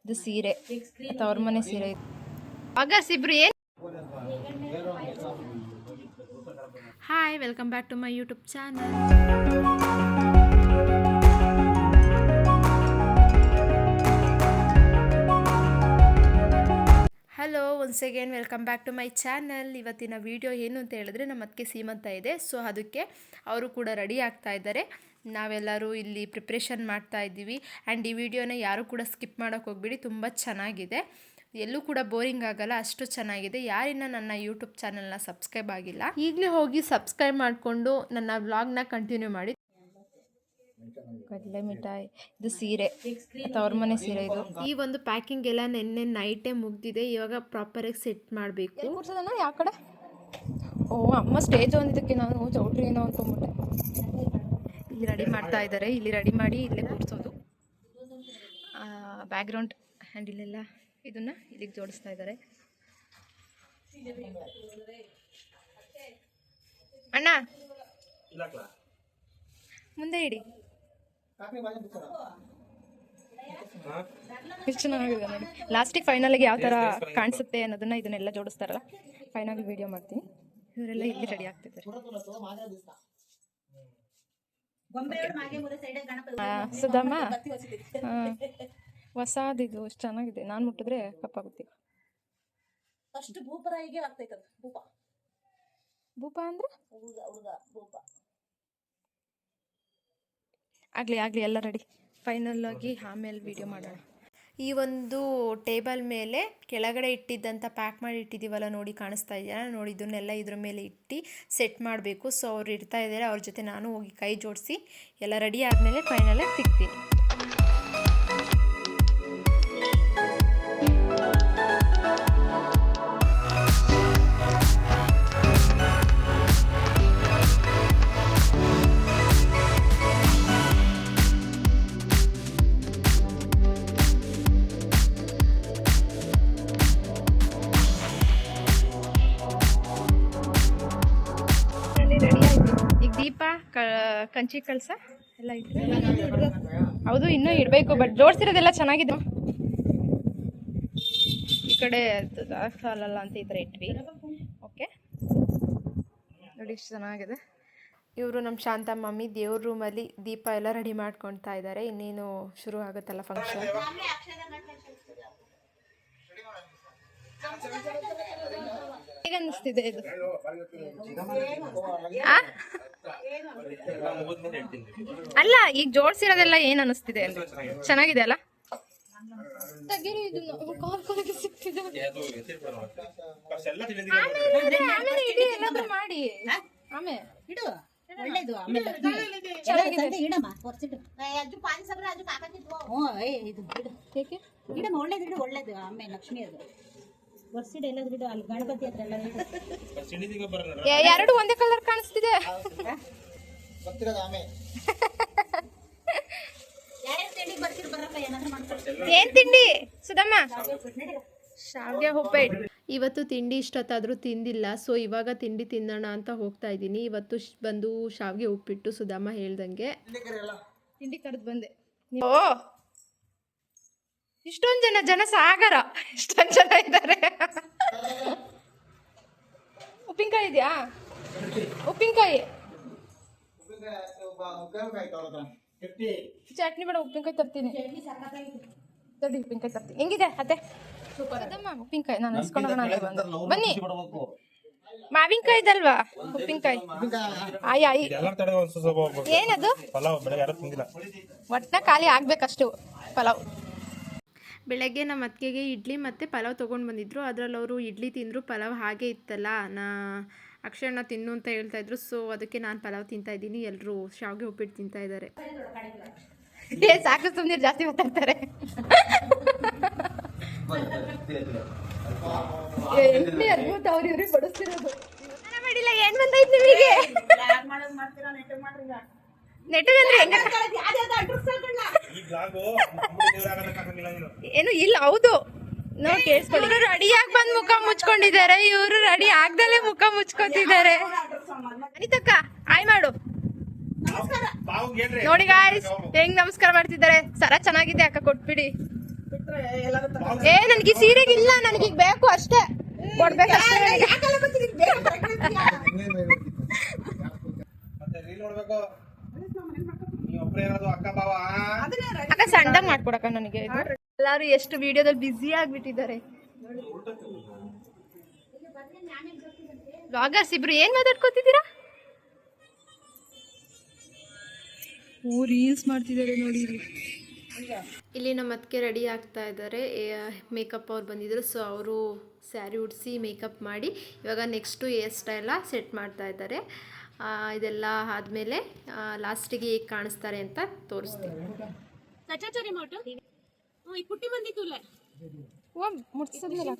ಇದು ಸೀರೆ ತವ್ರ ಮನೆ ಸೀರೆ ಇದು. ಆಗಸ್ ಇಬ್ರು ಏನು. Hi, welcome back to my YouTube channel. Hello, once again welcome back to my channel. ಇವತ್ತಿನ ವಿಡಿಯೋ ಏನು ಅಂತ ಹೇಳಿದ್ರೆ, ನಮ್ಮ ಅತ್ತಿಗೆ ಸೀಮಂತ ಇದೆ. ಸೊ ಅದಕ್ಕೆ ಅವರು ಕೂಡ ರೆಡಿ ಆಗ್ತಾ ಇದ್ದಾರೆ. ನಾವೆಲ್ಲರೂ ಇಲ್ಲಿ ಪ್ರಿಪ್ರೇಷನ್ ಮಾಡ್ತಾ ಇದ್ದೀವಿ. ಆ್ಯಂಡ್ ಈ ವಿಡಿಯೋನ ಯಾರು ಕೂಡ ಸ್ಕಿಪ್ ಮಾಡೋಕ್ಕೆ ಹೋಗ್ಬಿಡಿ, ತುಂಬ ಚೆನ್ನಾಗಿದೆ. ಎಲ್ಲೂ ಕೂಡ ಬೋರಿಂಗ್ ಆಗಲ್ಲ, ಅಷ್ಟು ಚೆನ್ನಾಗಿದೆ. ಯಾರಿನ್ನ ನನ್ನ ಯೂಟ್ಯೂಬ್ ಚಾನಲ್ನ ಸಬ್ಸ್ಕ್ರೈಬ್ ಆಗಿಲ್ಲ, ಈಗಲೇ ಹೋಗಿ ಸಬ್ಸ್ಕ್ರೈಬ್ ಮಾಡಿಕೊಂಡು ನನ್ನ ವ್ಲಾಗ್ನ ಕಂಟಿನ್ಯೂ ಮಾಡಿ. ಕಡಲೆ ಮಿಠಾಯಿ, ಇದು ಸೀರೆ ತವ್ರ ಮನೆ ಸೀರೆ ಇದು. ಈ ಒಂದು ಪ್ಯಾಕಿಂಗ್ ಎಲ್ಲ ನೆನ್ನೆ ನೈಟೇ ಮುಗ್ದಿದೆ. ಇವಾಗ ಪ್ರಾಪರಾಗಿ ಸೆಟ್ ಮಾಡಬೇಕು. ಕೂರ್ಸೋದನ್ನ ಯಾವ ಕಡೆ? ಓ, ಅಮ್ಮ ಸ್ಟೇಜ್ ಒಂದಿದ್ದಕ್ಕೆ ನಾನು ಚೌಟ್ರಿ ಏನೋ ಅಂದ್ಕೊಂಡ್ಬಿಟ್ಟೆ. ಇಲ್ಲಿ ರೆಡಿ ಮಾಡ್ತಾ ಇದ್ದಾರೆ. ಇಲ್ಲಿ ರೆಡಿ ಮಾಡಿ ಇಲ್ಲೇ ಕೂರಿಸೋದು. ಬ್ಯಾಕ್ಗ್ರೌಂಡ್ ಆ್ಯಂಡ್ ಇಲ್ಲೆಲ್ಲ ಇದನ್ನ ಇಲ್ಲಿಗೆ ಜೋಡಿಸ್ತಾ ಇದ್ದಾರೆ. ಅಣ್ಣ ಮುಂದೆ ಇಡಿ. ಎಷ್ಟು ಚೆನ್ನಾಗಿದೆ ನೋಡಿ. ಲಾಸ್ಟಿಗೆ ಫೈನಲ್ಗೆ ಯಾವ ಥರ ಕಾಣಿಸುತ್ತೆ ಅನ್ನೋದನ್ನ ಇದನ್ನೆಲ್ಲ ಜೋಡಿಸ್ತಾರಲ್ಲ, ಫೈನಲ್ ವಿಡಿಯೋ ಮಾಡ್ತೀನಿ. ಇವರೆಲ್ಲ ಇಲ್ಲಿ ರೆಡಿ ಆಗ್ತಿದ್ದಾರೆ. ಸುಧಮ್ಮ, ಹೊಸದಿದು ಎಷ್ಟು ಚೆನ್ನಾಗಿದೆ. ನಾನು ಮುಟ್ಟಿದ್ರೆ ಕಪ್ಪಾಗುತ್ತೆ. ಭೂಪ ಅಂದ್ರೆ ಆಗಲಿ ಎಲ್ಲ ರೆಡಿ. ಫೈನಲ್ ಆಗಿ ಆಮೇಲೆ ವಿಡಿಯೋ ಮಾಡೋಣ. ಈ ಒಂದು ಟೇಬಲ್ ಮೇಲೆ ಕೆಳಗಡೆ ಇಟ್ಟಿದ್ದಂಥ ಪ್ಯಾಕ್ ಮಾಡಿ ಇಟ್ಟಿದ್ದೀವಲ್ಲ ನೋಡಿ, ಕಾಣಿಸ್ತಾ ಇದೆಯಾ ನೋಡಿ? ಇದನ್ನೆಲ್ಲ ಇದ್ರ ಮೇಲೆ ಇಟ್ಟು ಸೆಟ್ ಮಾಡಬೇಕು. ಸೊ ಅವ್ರು ಇರ್ತಾ ಇದ್ದಾರೆ, ಅವ್ರ ಜೊತೆ ನಾನು ಹೋಗಿ ಕೈ ಜೋಡಿಸಿ ಎಲ್ಲ ರೆಡಿ ಆದಮೇಲೆ ಫೈನಲಾಗಿ ಸಿಗ್ತೀನಿ. ದೀಪ, ಕಂಚಿ ಕಳಸ ಎಲ್ಲ ಇಟ್ಟು, ಹೌದು ಇನ್ನೂ ಇಡಬೇಕು. ಬಟ್ ಜೋಡಿಸಿರೋದೆಲ್ಲ ಚೆನ್ನಾಗಿದೆ. ಈ ಕಡೆ ಸಾಲಲ್ಲ ಅಂತ ಈ ಥರ ಇಟ್ವಿ. ಓಕೆ ನೋಡಿ, ಇಷ್ಟು ಚೆನ್ನಾಗಿದೆ. ಇವರು ನಮ್ಮ ಶಾಂತ ಮಮ್ಮಿ ದೇವ್ರ ರೂಮಲ್ಲಿ ದೀಪ ಎಲ್ಲ ರೆಡಿ ಮಾಡ್ಕೊಳ್ತಾ ಇದ್ದಾರೆ. ಇನ್ನೇನು ಶುರು ಆಗುತ್ತಲ್ಲ ಫಂಕ್ಷನ್. ಹೇಗೆ ಅನ್ನಿಸ್ತಿದೆ ಇದು? ಅಲ್ಲ, ಈಗ ಜೋಡಿಸಿರೋದೆಲ್ಲ ಏನ್ ಅನ್ನಿಸ್ತಿದೆ? ಚೆನ್ನಾಗಿದೆ ಅಲ್ಲ? ಮಾಡಿ ಆಮೇಲೆ ಒಳ್ಳೇದು ಆಮೇಲೆ ಲಕ್ಷ್ಮಿ ಅದು ವರ್ಷಿಡ ಎಲ್ಲ ಗಿಡ ಅಲ್ಲಿ ಗಣಪತಿ ಹತ್ರ ಎಲ್ಲ ಎರಡು ಒಂದೇ ಕಲರ್ ಕಾಣಿಸ್ತಿದೆ. ಏನ್ ತಿಂಡಿ ಸುಧಮ್ಮ? ಶಾವ್ಗೆ ಉಪ್ಪಿಟ್ಟು. ಇವತ್ತು ತಿಂಡಿ ಇಷ್ಟೊತ್ತಾದ್ರೂ ತಿಂದಿಲ್ಲ. ಸೊ ಇವಾಗ ತಿಂಡಿ ತಿನ್ನೋಣ ಅಂತ ಹೋಗ್ತಾ ಇದ್ದೀನಿ. ಇವತ್ತು ಬಂದು ಶಾವ್ಗೆ ಉಪ್ಪಿಟ್ಟು ಸುಧಮ್ಮ ಹೇಳ್ದಂಗೆ ತಿಂಡಿ ಕರೆದು ಬಂದೆ. ಓ, ಇಷ್ಟೊಂದು ಜನ ಸಾಗರ, ಇಷ್ಟೊಂದು ಜನ ಇದ್ದಾರೆ. ಉಪ್ಪಿನಕಾಯಿ ಇದೆಯಾ? ಉಪ್ಪಿನಕಾಯಿ ಚಟ್ನಿ ಬೇಡ, ಉಪ್ಪಿನಕಾಯಿ ತರ್ತೀನಿ. ದೊಡ್ಡ ಉಪ್ಪಿನಕಾಯಿ ತರ್ತೀನಿ. ಹೆಂಗಿದೆ ಅತ್ತೆ? ಉಪ್ಪಿನಕಾಯಿ ನಾನು ಇಸ್ಕೊಂಡು ಬನ್ನಿ. ಮಾವಿನಕಾಯಿ ಇದಲ್ವಾ ಉಪ್ಪಿನಕಾಯಿ? ಏನದು? ಒಟ್ನ ಖಾಲಿ ಆಗ್ಬೇಕಷ್ಟು ಪಲಾವ್. ಬೆಳಗ್ಗೆ ನಮ್ಮ ಅತ್ತಿಗೆಗೆ ಇಡ್ಲಿ ಮತ್ತು ಪಲಾವ್ ತೊಗೊಂಡು ಬಂದಿದ್ರು. ಅದರಲ್ಲಿ ಅವರು ಇಡ್ಲಿ ತಿಂದರು, ಪಲಾವ್ ಹಾಗೆ ಇತ್ತಲ್ಲ. ಅಕ್ಷರನ ತಿನ್ನು ಅಂತ ಹೇಳ್ತಾಯಿದ್ರು. ಸೊ ಅದಕ್ಕೆ ನಾನು ಪಲಾವ್ ತಿಂತಾಯಿದ್ದೀನಿ. ಎಲ್ಲರೂ ಶಾವಿಗೆ ಉಪ್ಪಿಟ್ಟು ತಿಂತಾಯಿದ್ದಾರೆ. ಸಾಕು, ಸುಮ್ಮನೆ ಜಾಸ್ತಿ ಮಾತಾಡ್ತಾರೆ. ಅವ್ರಿವ್ರಿಗೆ ಬಡಿಸ್ತಿರೋದು ಮಾಡಿಲ್ಲ. ಏನು ಬಂದೈತೆ ನಿಮಗೆ? ನೆಟ್ಟಗಂದ್ರೆ ಏನು ಇಲ್ಲ. ಹೌದು, ನಾವು ಕೇಳಿಸ್ಕೊಳ್ಳಿ. ಇವರು ರೆಡಿಯಾಗಿ ಬಂದು ಮುಖ ಮುಚ್ಕೊಂಡಿದ್ದಾರೆ, ಇವರು ರೆಡಿ ಆಗ್ದಲೇ ಮುಖ ಮುಚ್ಕೋತಿದ್ದಾರೆ. ಅನಿತಕ್ಕ ಆಯ್ ಮಾಡು. ನೋಡಿ ಗಾಯ್ಸ್ ಹೆಂಗ್ ನಮಸ್ಕಾರ ಮಾಡ್ತಿದ್ದಾರೆ. ಸರ ಚೆನ್ನಾಗಿದೆ ಅಕ್ಕ, ಕೊಟ್ಬಿಡಿ. ಏ ನನಗೆ ಸೀರೆಗಿಲ್ಲ, ನನಗೀಗ ಬೇಕು ಅಷ್ಟೇ, ಕೊಡ್ಬೇಕಷ್ಟೇ ನನಗೆ. ಅಕ್ಕ ಸಣ್ಣದಾಗಿ ಮಾಡ್ಕೊಡಕ್ಕ ನನಗೆ. ಎಲ್ಲಾರು ಎಷ್ಟು ವಿಡಿಯೋದಲ್ಲಿ ಬ್ಯುಸಿ ಆಗ್ಬಿಟ್ಟಿದ್ದಾರೆ. ವ್ಲಾಗರ್ಸ್ ಇಬ್ರು ಏನ್ ಮಾತಾಡ್ಕೊತಿದ್ದೀರಾ? ಓ ರೀಲ್ಸ್ ಮಾಡ್ತಿದ್ದಾರೆ ನೋಡಿ. ಇಲ್ಲಿ ನಮ್ಮ ಅತ್ತಿಗೆ ರೆಡಿ ಆಗ್ತಾ ಇದ್ದಾರೆ. ಮೇಕಪ್ ಅವ್ರು ಬಂದಿದ್ರು, ಸೊ ಅವರು ಸ್ಯಾರಿ ಉಡಿಸಿ ಮೇಕಪ್ ಮಾಡಿ ಇವಾಗ ನೆಕ್ಸ್ಟು ಹೇರ್ ಸ್ಟೈಲ ಸೆಟ್ ಮಾಡ್ತಾ ಇದ್ದಾರೆ. ಇದೆಲ್ಲ ಆದಮೇಲೆ ಲಾಸ್ಟಿಗೆ ಹೇಗೆ ಕಾಣಿಸ್ತಾರೆ ಅಂತ ತೋರಿಸ್ತೀನಿ. ಓ ಮುಟ್ಸೋದ್ಮೇಲೆ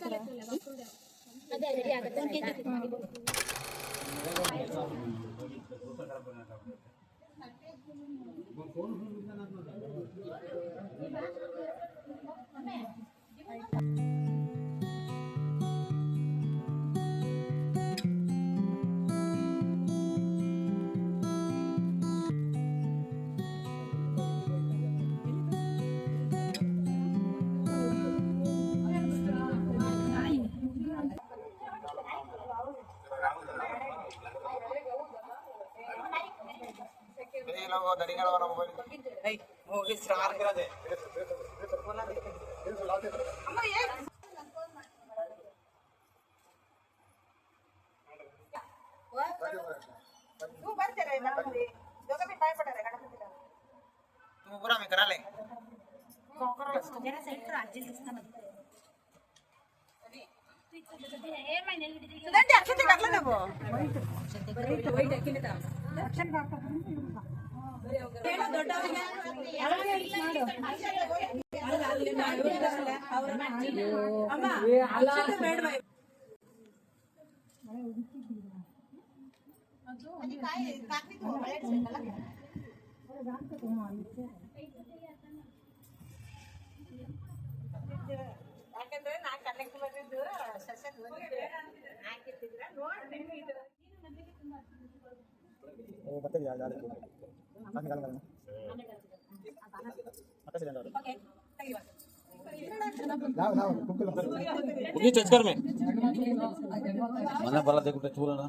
ಮನೆ ಬರಲ್ಲ ಚೂರಣ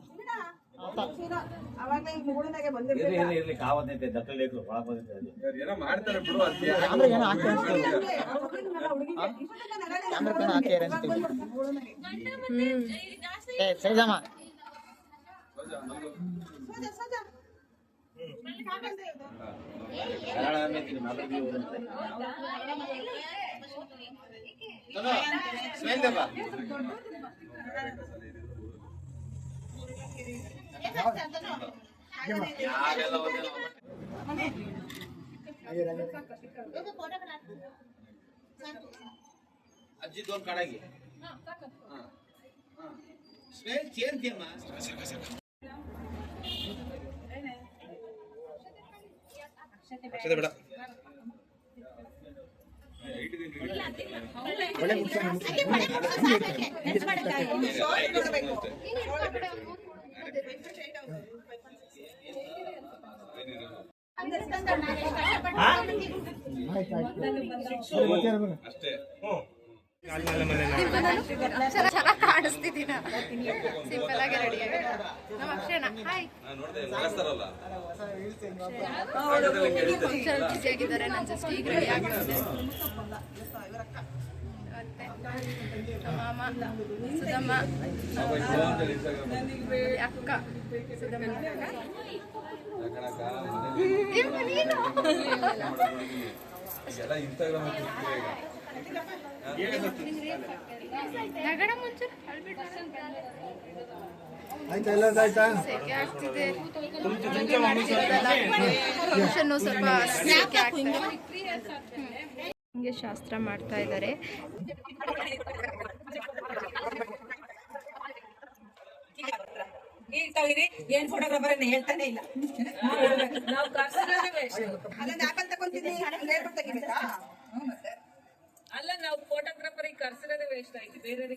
ಇರ್ಲಿ ಕಾವತ್ತೈತೆ ದಕ್ಕಲ್ಲಿ ಏನೋ ಮಾಡ್ತಾರೆ ಬಿಡು. ಅಜ್ಜಿ ದೋನ್ ಕಾಡಾಗಿ ಸ್ಮೆಲ್ ಚೇಂಜ್ ಕೇಮ ಅಕ್ಷತೆ ಬೇಡ ಅಷ್ಟೇ. ಚೆನ್ನಾಗಿ ಕಾಣಿಸ್ತಿದ್ದೀನ, ಸಿಂಪಲ್ ಆಗಿ ರೆಡಿ ಆಗಿ. ನಮ್ಮ ಅಕ್ಷಯನ ಹಾಯ್ ಬಿಸಿ ಆಗಿದ್ದಾರೆ. ನಾನು ಜಸ್ಟ್ ಈಗ ರೆಡಿ ಆಗ್ತಿದ್ದೆ. ಮತ್ತೆ ಮಾಮ ಸುಧಮ್ಮ, ಅಕ್ಕ ಸುಧಮ್ಮ, ನಗಡ ಮುಂಚೆ ಸೆಕೆ ಆಗ್ತಿದೆ. ಫಂಕ್ಷನ್ನು ಸ್ವಲ್ಪ ಸೆಕೆ ಆಗ್ತಿದೆ. ಹಿಂಗೆ ಶಾಸ್ತ್ರ ಮಾಡ್ತಾ ಇದ್ದಾರೆ. ಏನ್ ಫೋಟೋಗ್ರಾಫರ್ ಹೇಳ್ತಾನೆ ಇಲ್ಲ. ಅಲ್ಲ ನಾವು ಫೋಟೋಗ್ರಾಫರ್ ಕರ್ಸಿರೋದೇ ವೇಸ್ಟ್ ಆಯ್ತು. ಬೇರೆ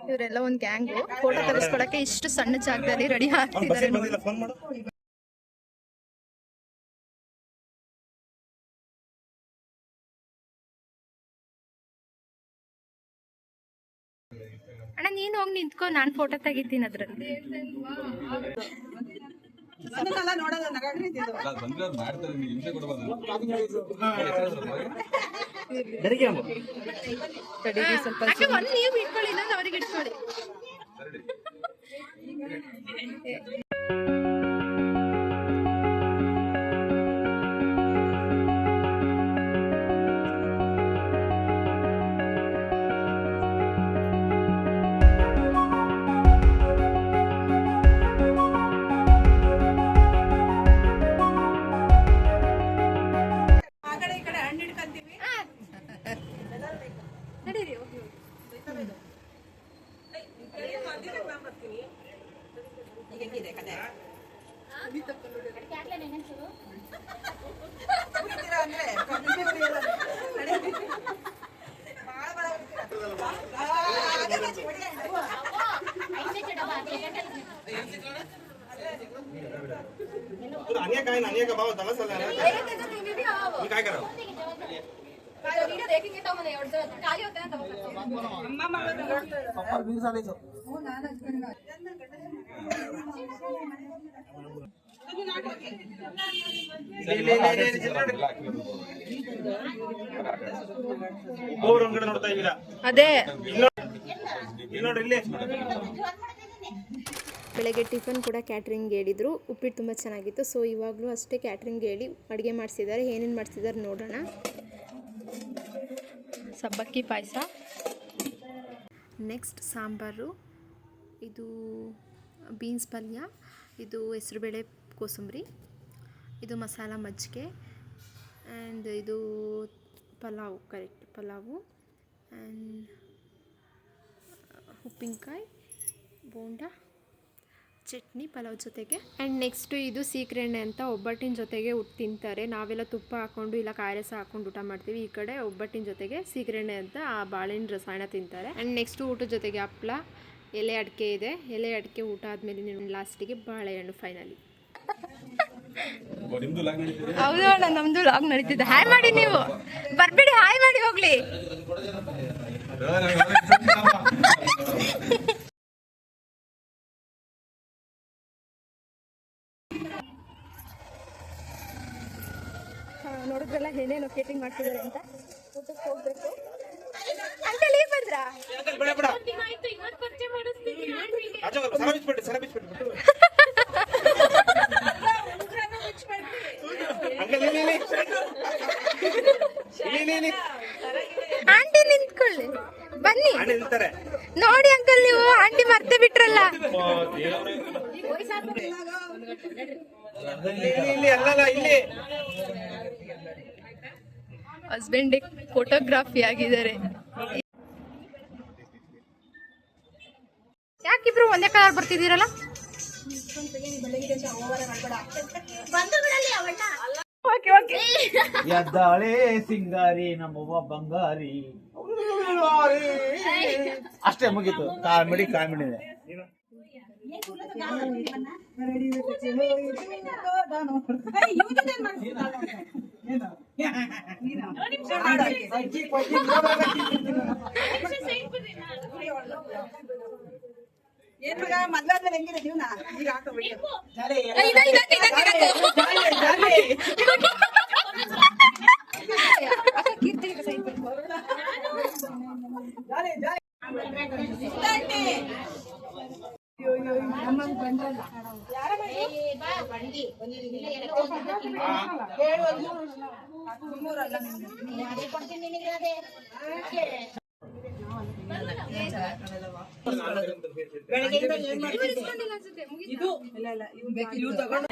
ಇವರೆಲ್ಲ ಒಂದು ಗ್ಯಾಂಗು ಫೋಟೋ ತೆಗೆಸ್ಕೊಳಕ್ಕೆ ಇಷ್ಟು ಸಣ್ಣ ಜಾಗದಲ್ಲಿ ರೆಡಿ ಆಗ್ತಿದ್ದಾರೆ ನೋಡಿ. ಅಣ್ಣ ನೀನು ಹೋಗಿ ನಿಂತ್ಕೊ, ನಾನು ಫೋಟೋ ತೆಗಿತೀನಿ ಅದ್ರಲ್ಲಿ. ಅಕ್ಕ ಒಂದು ನೀವು ಇಟ್ಕೊಳ್ಳಿ, ಇನ್ನೊಂದು ಅವ್ರಿಗೆ ಇಟ್ಕೊಳ್ಳಿ. ನಡೀರಿ ಹೋಗಿ. अन्य का भाव तला सल मी काय करावं वीडियो देखेंगे तो हमें और खाली होते हैं तो पप्पा 20 सालाचं ಓವರಂಗಡ ನೋಡ್ತಾ ಇದ್ದೀರಾ? ಅದೇ ಇಲ್ಲಿ ನೋಡ್ರಿ ಇಲ್ಲಿ. ಬೆಳಗ್ಗೆ ಟಿಫನ್ ಕೂಡ ಕ್ಯಾಟ್ರಿಂಗ್ ಹೇಳಿದರು. ಉಪ್ಪಿಟ್ಟು ತುಂಬ ಚೆನ್ನಾಗಿತ್ತು. ಸೊ ಇವಾಗಲೂ ಅಷ್ಟೇ ಕ್ಯಾಟ್ರಿಂಗ್ ಹೇಳಿ ಅಡುಗೆ ಮಾಡಿಸಿದ್ದಾರೆ. ಏನೇನು ಮಾಡಿಸಿದ್ದಾರೆ ನೋಡೋಣ. ಸಬ್ಬಕ್ಕಿ ಪಾಯಸ, ನೆಕ್ಸ್ಟ್ ಸಾಂಬಾರು, ಇದು ಬೀನ್ಸ್ ಪಲ್ಯ, ಇದು ಹೆಸರುಬೇಳೆ ಕೋಸಂಬರಿ, ಇದು ಮಸಾಲ ಮಜ್ಜಿಗೆ, ಆ್ಯಂಡ್ ಇದು ಪಲಾವು, ಕರೆಕ್ಟ್ ಪಲಾವು, ಆ್ಯಂಡ್ ಉಪ್ಪಿನಕಾಯಿ, ಬೋಂಡ, ಚಟ್ನಿ ಪಲಾವ್ ಜೊತೆಗೆ. ಆ್ಯಂಡ್ ನೆಕ್ಸ್ಟು ಇದು ಸೀಕರೆಣ್ಣೆ ಅಂತ ಒಬ್ಬಟ್ಟಿನ ಜೊತೆಗೆ ತಿಂತಾರೆ. ನಾವೆಲ್ಲ ತುಪ್ಪ ಹಾಕ್ಕೊಂಡು ಇಲ್ಲ ಕಾಯಿ ರಸ ಹಾಕ್ಕೊಂಡು ಊಟ ಮಾಡ್ತೀವಿ. ಈ ಕಡೆ ಒಬ್ಬಟ್ಟಿನ ಜೊತೆಗೆ ಸೀಕರೆಣ್ಣೆ ಅಂತ ಆ ಬಾಳೆಹಣ್ಣು ರಸಾಯನ ತಿಂತಾರೆ. ಆ್ಯಂಡ್ ನೆಕ್ಸ್ಟು ಊಟದ ಜೊತೆಗೆ ಹಪ್ಪಳ, ಎಲೆ ಅಡಿಕೆ ಇದೆ. ಎಲೆ ಅಡಿಕೆ ಊಟ ಆದಮೇಲೆ ಲಾಸ್ಟಿಗೆ ಬಾಳೆಹಣ್ಣು ಫೈನಲಿ. ಹೌದು ಅಣ್ಣ, ನಮ್ಮದು ಲಾಗ್ ನಡೀತಿದೆ. ಹಾಯ್ ಮಾಡಿ, ನೀವು ಬರ್ಬೇಡಿ, ಹಾಯ್ ಮಾಡಿ ಹೋಗ್ಲಿ. ನೋಡಿದ್ರಲ್ಲ ಏನೇನು ಕೇಟಿಂಗ್ ಮಾಡ್ತಿದ್ದಾರೆ ಅಂತ. ಊಟಕ್ಕೆ ಹೋಗ್ಬೇಕು. ಅಂಕಲ್ ಈಗ ಬಂದ್ರಾ? ಆಂಟಿ ನಿಂತ್ಕೊಳ್ಳಿ, ಬನ್ನಿ ನೋಡಿ. ಅಂಕಲ್ ನೀವು ಆಂಟಿ ಮರ್ತೆ ಬಿಟ್ರಲ್ಲ. ಹಸ್ಬೆಂಡ್ ಫೋಟೋಗ್ರಾಫಿ ಆಗಿದ್ದಾರೆ. ಯಾಕಿಬ್ರು ಒಂದೇ ಕಲರ್ ಬರ್ತಿದ್ದೀರಲ್ಲ? ಎದ್ದಾಳೆ ಸಿಂಗಾರಿ ನಮ್ಮವ್ವ ಬಂಗಾರಿ. ಅಷ್ಟೇ ಮುಗೀತು. ಕಾಮಿಡಿನೇ. ಮದ್ವಾದ್ಮೇಲೆ ಹೆಂಗಿದೆ ಜೀವನ? ಈಗ ಹಾಕೋಬಿಟ್ಟು ಬೆಳಗ್ಗೆಯಿಂದ ಏನ್ ಮಾಡ್ತಿದ್ದೆ? ಇದು ಇವ್ರು ತಗೊಂಡು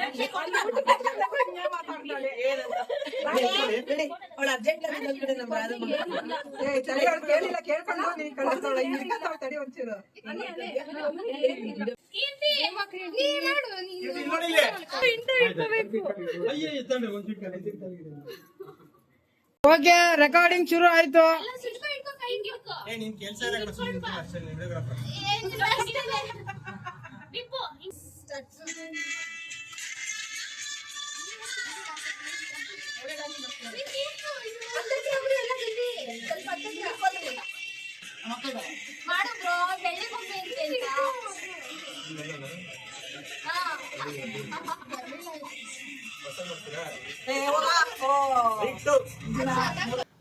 ಅವಳು ಅರ್ಜೆಂಟ್ ಕಡೆ ನಮ್ಮ ಕೇಳಿಲ್ಲ, ಕೇಳ್ಕೊಂಡು ನೀನ್ ಕಳಿಸ್ತಾಳ. ತಡಿ ಒಂಚೂರು. ಓಕೆ ರೆಕಾರ್ಡಿಂಗ್ ಶುರು ಆಯ್ತು. ಏ ನಿನ್ ಕೆಲಸ ಇಲ್ಲ ಕಣ ಸುಮ್ಮನೆ ಅಷ್ಟೇ ವಿಡಿಯೋಗ್ರಾಫರ್.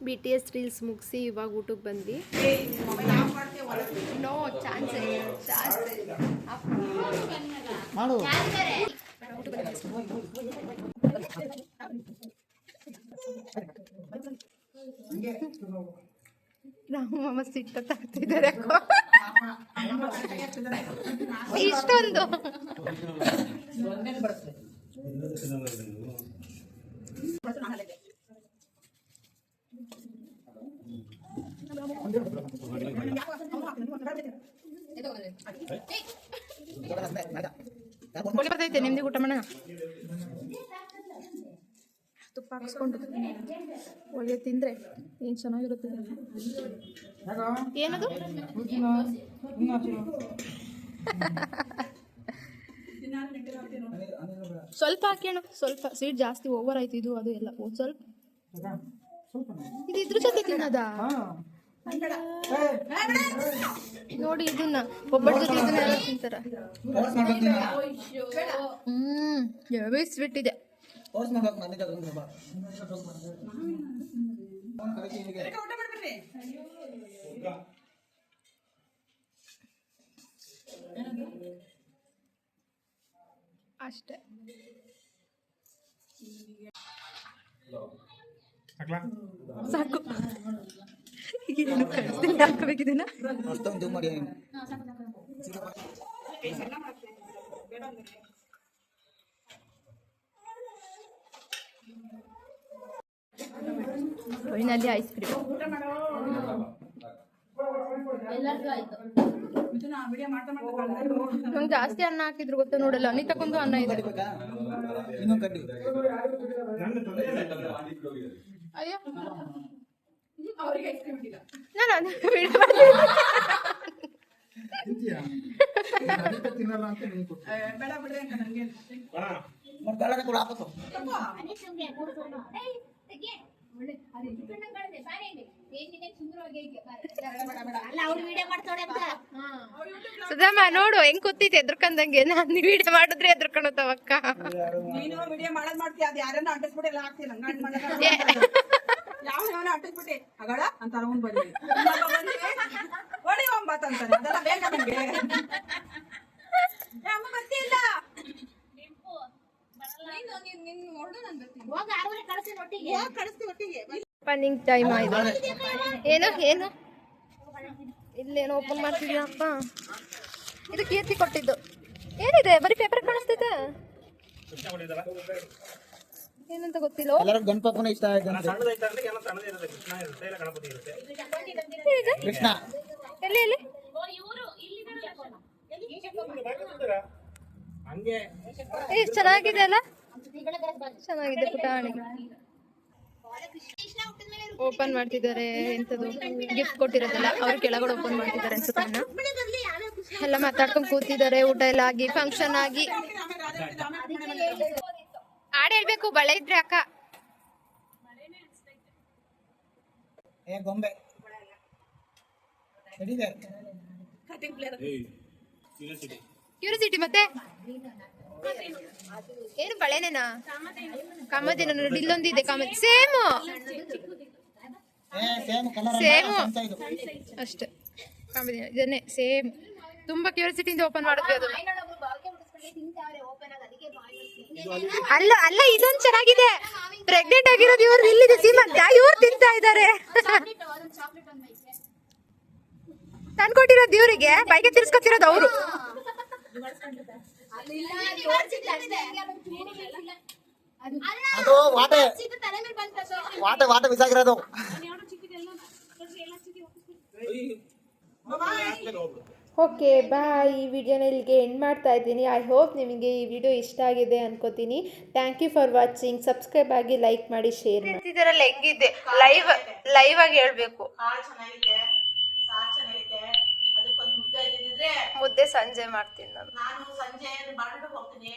BTS ರೀಲ್ಸ್ ಮುಗಿಸಿ ಇವಾಗ ಊಟಕ್ಕೆ ಬಂದ್ವಿ. ನೋ ಚಾನ್ಸ್ ಮಾಡು. ರಾಮ ಸಿಟ್ಟಾಗ್ತಿದ್ದಾರೆ ಇಷ್ಟೊಂದು. ಬರ್ತೈತೆ ನಿಮ್ದು ಊಟ ಮಾಡೋಣ. ತುಪ್ಪ ಹಾಕ್ಸ್ಕೊಂಡು ಒಳ್ಳೆ ತಿಂದ್ರೆ ಏನ್ ಚೆನ್ನಾಗಿರುತ್ತೆ. ಏನದು ಸ್ವಲ್ಪ ಹಾಕ್ಯಣ, ಸ್ವಲ್ಪ ಸ್ವೀಟ್ ಜಾಸ್ತಿ ಓವರ್ ಆಯ್ತು. ಇದು ಅದು ಎಲ್ಲ ಸ್ವಲ್ಪ ಇದು ಇದ್ರ ಜೊತೆ ತಿನ್ನೋದಾ? ನೋಡಿ ಇದನ್ನ ಒಬ್ಬರ ಜೊತೆ ಇದನ್ನ ಎಲ್ಲ ತಿಂತಾರ. ಹೆವಿ ಸ್ವೀಟ್ ಇದೆ. ಅಷ್ಟೇ ಸಾಕು. ಏನು ಕಳಿಸ್ತೀನಿ ಹಾಕಬೇಕಿದೆನಾ? ಒಳ್ಳಿನಲ್ಲಿ ಐಸ್ ಕ್ರೀಮ್ ನಂಗೆ ಜಾಸ್ತಿ ಅನ್ನ ಹಾಕಿದ್ರು ಗೊತ್ತಾ? ನೋಡಲ್ಲ ನೀ ತಕೊಂಡು ಅನ್ನ ಇದೆ. ಅಯ್ಯೋ ನಾನು ಅದೇ ವಿಡಿಯೋ ಸುಧಮ್ಮ ನೋಡು ಹೆಂಗ್ ಕೂತಿದ್ದೆ ಎದ್ರಕಂದಂಗೆ. ನಾನು ವಿಡಿಯೋ ಮಾಡಿದ್ರೆ ಎದ್ರಕೊಂಡವಕ್ಕ. ನೀನು ವಿಡಿಯೋ ಮಾಡೋದ್ ಮಾಡ್ತೀಯ, ಅದು ಯಾರನ್ನ ಅಂಟಿಸ್ಬಿಟ್ಟು ಎಲ್ಲ ಹಾಕ್ತೀನಿ. ಯಾವ ಅಂಟಿಸ್ಬಿಟ್ಟೆ ಅಗಳ ಅಂತಾರ ಅವ್ನು ಬಂದಿ ಹೊಡಿ ಒಂಬತ್ತು ಅಂತಾನೆ. ಅದೆಲ್ಲ ಬೇಗ ನಂಗೆ ಅಮ್ಮ ಬರ್ತಿಲ್ಲ. ಓಪನಿಂಗ್ ಟೈಮ್ ಆಯ್ತು. ಏನು ಏನು ಇಲ್ಲೇನು ಓಪನ್ ಮಾಡ್ತಿದ್ಯಪ್ಪ? ಇದು ಕೀರ್ತಿ ಕೊಟ್ಟಿದ್ದು. ಏನಿದೆ ಬರೀ ಪೇಪರ್ ಕಾಣಿಸ್ತೈತೆ, ಏನಂತ ಗೊತ್ತಿಲ್ಲ. ಗಣಪಪ್ಪನ ಇಷ್ಟ ಕೃಷ್ಣ ಎಲ್ಲಿ ಎಲ್ಲಿ ಎಷ್ಟು ಚೆನ್ನಾಗಿದೆ ಅಲ್ಲ? ಚೆನ್ನಾಗಿದೆ ಪುಟಾಣಿ. ಓಪನ್ ಮಾಡ್ತಿದ್ದಾರೆ. ಎಂತದು ಗಿಫ್ಟ್ ಕೊಟ್ಟಿರೋದಲ್ಲ ಅವ್ರು ಕೆಳಗಡೆ ಓಪನ್ ಮಾಡ್ತಿದ್ದಾರೆ ಅನ್ಸುತ್ತೆ. ಎಲ್ಲ ಮಾತಾಡ್ಕೊಂಡು ಕೂತಿದ್ದಾರೆ. ಊಟ ಎಲ್ಲ ಆಗಿ ಫಂಕ್ಷನ್ ಆಗಿ. ಹಾಡು ಹೇಳ್ಬೇಕು ಬಳೆ ಇದ್ರೆ ಅಕ್ಕ. ಗೊಂಬೆ ಕ್ಯೂರಿಯಾಸಿಟಿ ಮತ್ತೆ ಏನು ಬಳೆನೇನಾ? ಕಾಮದಿನ ನೋಡಿ ಇಲ್ಲೊಂದಿದೆ ಕಾಮದಿ. ಸೇಮು ಸೇಮು ಅಷ್ಟೇ. ಕಾಮದಿನ ಇದನ್ನೇ ಸೇಮ್. ತುಂಬಾ ಕ್ಯೂರಿಯಾಸಿಟಿಯಿಂದ ಓಪನ್ ಮಾಡಿದ್ವಿ ಅದು. ಅಲ್ಲ ಅಲ್ಲ ಇದೊಂದು ಚೆನ್ನಾಗಿದೆ. ಪ್ರೆಗ್ನೆಂಟ್ ಆಗಿರೋದು ಇವ್ರು ಇಲ್ಲಿದೆ ಸೀಮಂತ. ಇವ್ರು ತಿಂತಾ ಇದ್ದಾರೆ. ತಂದ್ಕೊಟ್ಟಿರೋದು ಇವ್ರಿಗೆ, ಬೈಗೆ ತಿರ್ಸ್ಕೊತಿರೋದು ಅವರು. ಅದು ವಾಟೆ ವಾಟೆ ವಾಟೆ ಬಿಸಾಕಿರೋದು. Okay bye. ಈ ವಿಡಿಯೋನ ಇಲ್ಲಿಗೆ ಎಂಡ್ ಮಾಡ್ತಾ ಇದ್ದೀನಿ. ಐ ಹೋಪ್ ನಿಮಗೆ ಈ ವಿಡಿಯೋ ಇಷ್ಟ ಆಗಿದೆ ಅನ್ಕೋತೀನಿ. Thank you for watching. Subscribe ಆಗಿ, ಲೈಕ್ ಮಾಡಿ, ಶೇರ್ ಮಾಡಿ. ಇದರಲ್ಲಿ ಹೆಂಗಿದೆ ಲೈವ್ ಆಗಿ ಹೇಳ್ಬೇಕು. ಕಾಳು ಚೆನ್ನಾಗಿದೆ, ಸಾರು ಚೆನ್ನಾಗಿದೆ. ಅದಕ್ಕೊಂದು ಮುದ್ದೆ ಇದ್ದಿದ್ರೆ ಮುದ್ದೆ ಸಂಜೆ ಮಾಡ್ತೀನಿ ನಾನು. ಸಂಜೆ ಬಾಣಕ್ಕೆ ಹೋಗ್ತೀನಿ.